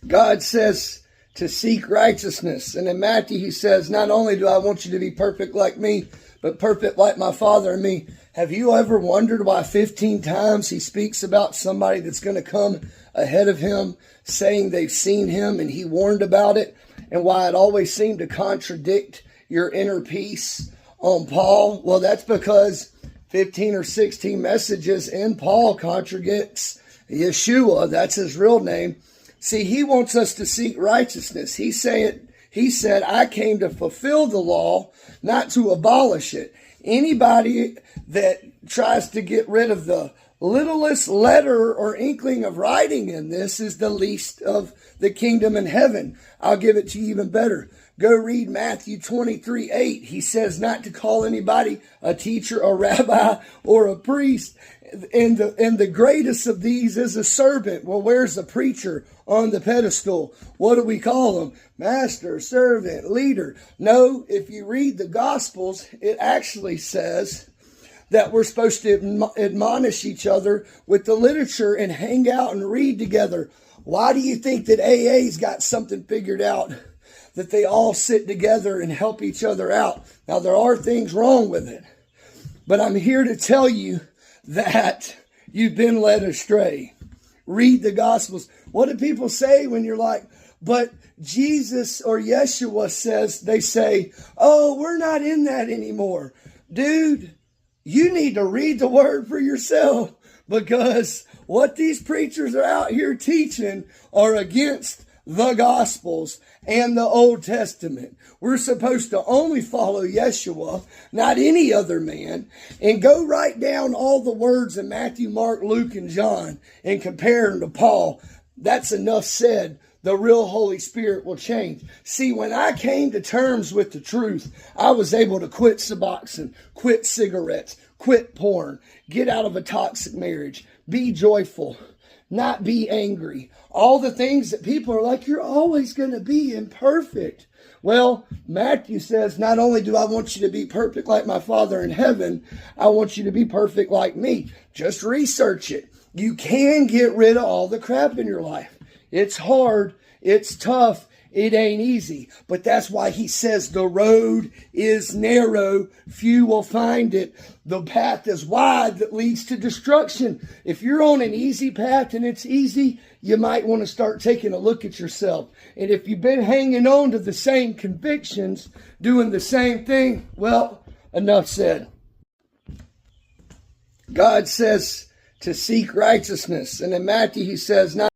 God says to seek righteousness. And in Matthew, he says, not only do I want you to be perfect like me, but perfect like my Father and me. Have you ever wondered why 15 times he speaks about somebody that's going to come ahead of him, saying they've seen him and he warned about it, and why it always seemed to contradict your inner peace on Paul? Well, that's because 15 or 16 messages in Paul contradicts Yeshua. That's his real name. See, he wants us to seek righteousness. He said, I came to fulfill the law, not to abolish it. Anybody that tries to get rid of the littlest letter or inkling of writing in this is the least of the kingdom in heaven. I'll give it to you even better. Go read Matthew 23:8. He says not to call anybody a teacher, a rabbi, or a priest. And the greatest of these is a servant. Well, where's the preacher on the pedestal? What do we call him? Master, servant, leader. No, if you read the Gospels, it actually says that we're supposed to admonish each other with the literature and hang out and read together. Why do you think that AA's got something figured out, that they all sit together and help each other out? Now, there are things wrong with it, but I'm here to tell you that you've been led astray. Read the Gospels. What do people say when you're like, but Jesus or Yeshua says, they say, oh, we're not in that anymore. Dude, you need to read the word for yourself, because what these preachers are out here teaching are against the Gospels and the Old Testament. We're supposed to only follow Yeshua, not any other man, and go write down all the words in Matthew, Mark, Luke, and John and compare them to Paul. That's enough said. The real Holy Spirit will change. See, when I came to terms with the truth, I was able to quit Suboxone, quit cigarettes, quit porn, get out of a toxic marriage, be joyful, not be angry. All the things that people are like, you're always going to be imperfect. Well, Matthew says, not only do I want you to be perfect like my Father in heaven, I want you to be perfect like me. Just research it. You can get rid of all the crap in your life. It's hard. It's tough. It ain't easy. But that's why he says the road is narrow. Few will find it. The path is wide that leads to destruction. If you're on an easy path and it's easy, you might want to start taking a look at yourself. And if you've been hanging on to the same convictions, doing the same thing, well, enough said. God says to seek righteousness. And in Matthew, he says, not